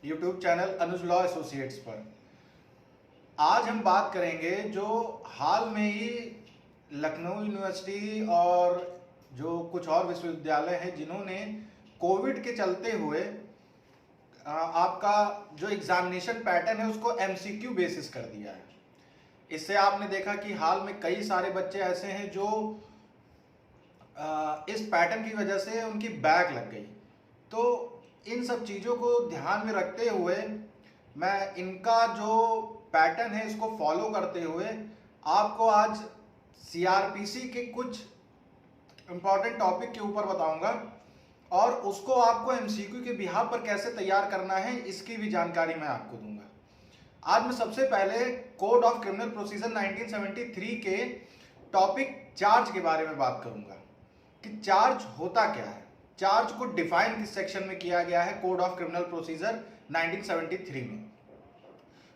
YouTube channel अनुज law associates पर। आज हम बात करेंगे जो हाल में ही लखनऊ यूनिवर्सिटी और जो कुछ और विश्वविद्यालय हैं जिन्होंने कोविड के चलते हुए आपका जो एग्जामिनेशन पैटर्न है उसको एमसीक्यू बेसिस कर दिया है। इससे आपने देखा कि हाल में कई सारे बच्चे ऐसे हैं जो इस पैटर्न की वजह से उनकी बैक लग गई। तो इन सब चीज़ों को ध्यान में रखते हुए मैं इनका जो पैटर्न है इसको फॉलो करते हुए आपको आज सीआरपीसी के कुछ इम्पॉर्टेंट टॉपिक के ऊपर बताऊंगा और उसको आपको एमसीक्यू के बिहाफ पर कैसे तैयार करना है इसकी भी जानकारी मैं आपको दूंगा। आज मैं सबसे पहले कोड ऑफ क्रिमिनल प्रोसीजर 1973 के टॉपिक चार्ज के बारे में बात करूंगा कि चार्ज होता क्या है। चार्ज को डिफाइन किस सेक्शन में किया गया है कोड ऑफ क्रिमिनल प्रोसीजर 1973 में।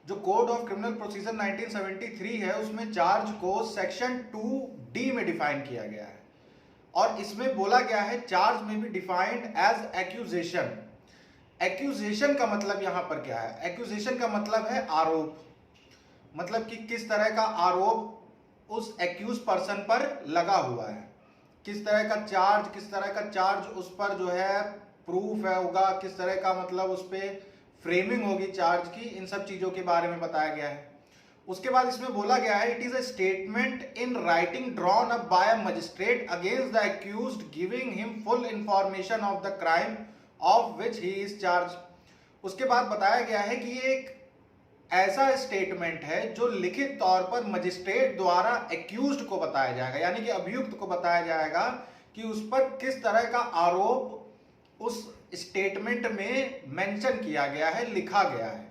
जो कोड ऑफ क्रिमिनल प्रोसीजर 1973 है उसमें चार्ज को सेक्शन 2D में डिफाइन किया गया है और इसमें बोला गया है चार्ज में भी डिफाइंड एज एक्यूजेशन। एक्यूजेशन का मतलब यहां पर क्या है? एक्यूजेशन का मतलब है आरोप, मतलब कि किस तरह का आरोप उस एक्यूज पर्सन पर लगा हुआ है, किस तरह का चार्ज उस पर जो है प्रूफ है होगा, किस तरह का मतलब उस पर फ्रेमिंग होगी चार्ज की, इन सब चीजों के बारे में बताया गया है। उसके बाद इसमें बोला गया है it is a statement in writing drawn up by a magistrate against the accused giving him full information of the crime of which he is charge. उसके बाद बताया गया है कि ये एक ऐसा स्टेटमेंट है जो लिखित तौर पर मजिस्ट्रेट द्वारा एक्यूज्ड को बताया जाएगा, यानी कि अभियुक्त को बताया जाएगा कि उस पर किस तरह का आरोप उस स्टेटमेंट में मेंशन किया गया है, लिखा गया है।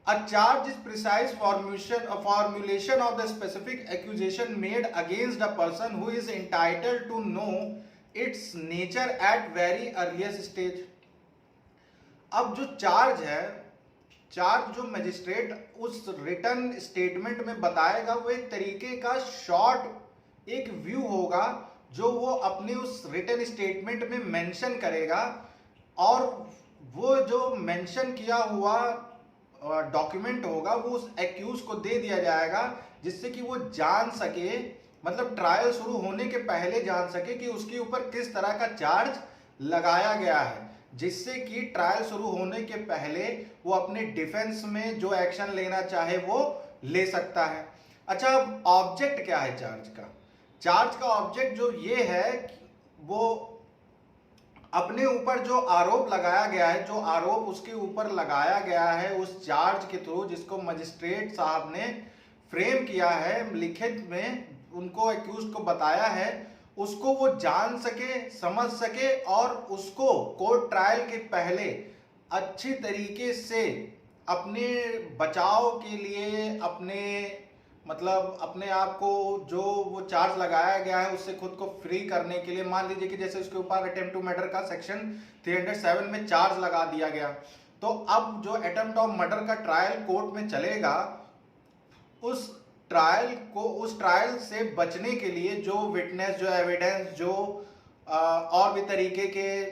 A charge is precise formulation of the specific accusation made against a person who is entitled to know its nature at very earliest stage। अब जो चार्ज है, चार्ज जो मजिस्ट्रेट उस रिटन स्टेटमेंट में बताएगा वो एक तरीके का शॉर्ट एक व्यू होगा जो वो अपने उस रिटन स्टेटमेंट में मेंशन करेगा और वो जो मेंशन किया हुआ डॉक्यूमेंट होगा वो उस एक्यूज को दे दिया जाएगा जिससे कि वो जान सके, मतलब ट्रायल शुरू होने के पहले जान सके कि उसके ऊपर किस तरह का चार्ज लगाया गया है, जिससे कि ट्रायल शुरू होने के पहले वो अपने डिफेंस में जो एक्शन लेना चाहे वो ले सकता है। अच्छा, अब ऑब्जेक्ट क्या है चार्ज का? चार्ज का ऑब्जेक्ट जो ये है वो अपने ऊपर जो आरोप लगाया गया है, जो आरोप उसके ऊपर लगाया गया है उस चार्ज के थ्रू जिसको मजिस्ट्रेट साहब ने फ्रेम किया है, लिखित में उनको एक्यूज को बताया है, उसको वो जान सके, समझ सके और उसको कोर्ट ट्रायल के पहले अच्छी तरीके से अपने बचाव के लिए, अपने आप को जो वो चार्ज लगाया गया है उससे खुद को फ्री करने के लिए, मान लीजिए कि जैसे उसके ऊपर अटेम्प्ट टू मर्डर का सेक्शन 307 में चार्ज लगा दिया गया, तो अब जो अटेम्प्ट ऑफ मर्डर का ट्रायल कोर्ट में चलेगा उस ट्रायल से बचने के लिए जो विटनेस, जो एविडेंस, जो और भी तरीके के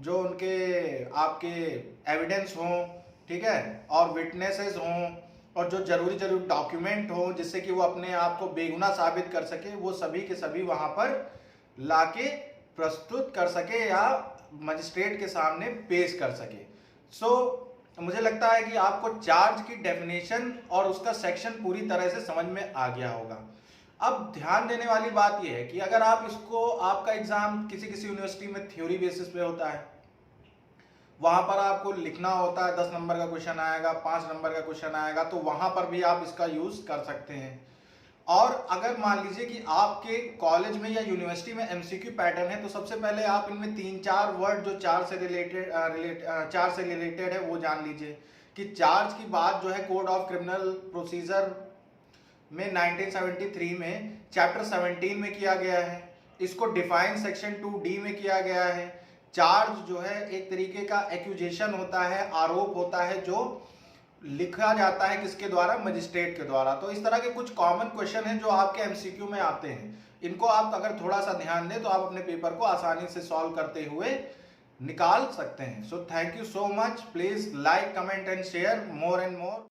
जो उनके आपके एविडेंस हों, ठीक है, और विटनेसेस हों और जो जरूरी डॉक्यूमेंट हो जिससे कि वो अपने आप को बेगुनाह साबित कर सके, वो सभी के सभी वहां पर लाके प्रस्तुत कर सके या मजिस्ट्रेट के सामने पेश कर सके। मुझे लगता है कि आपको चार्ज की डेफिनेशन और उसका सेक्शन पूरी तरह से समझ में आ गया होगा। अब ध्यान देने वाली बात यह है कि अगर आप इसको, आपका एग्जाम किसी यूनिवर्सिटी में थ्योरी बेसिस पे होता है, वहां पर आपको लिखना होता है, 10 नंबर का क्वेश्चन आएगा, 5 नंबर का क्वेश्चन आएगा, तो वहां पर भी आप इसका यूज कर सकते हैं। और अगर मान लीजिए कि आपके कॉलेज में या यूनिवर्सिटी में एमसीक्यू पैटर्न है तो सबसे पहले आप इनमें 3-4 वर्ड जो चार्ज से रिलेटेड है वो जान लीजिए कि चार्ज की बात जो है कोड ऑफ क्रिमिनल प्रोसीजर में 1973 में चैप्टर 17 में किया गया है। इसको डिफाइन सेक्शन 2D में किया गया है। चार्ज जो है एक तरीके का एक्यूजेशन होता है, आरोप होता है जो लिखा जाता है किसके द्वारा? मजिस्ट्रेट के द्वारा। तो इस तरह के कुछ कॉमन क्वेश्चन हैं जो आपके एमसीक्यू में आते हैं। इनको आप अगर थोड़ा सा ध्यान दें तो आप अपने पेपर को आसानी से सॉल्व करते हुए निकाल सकते हैं। So thank you so much, please like comment and share more and more.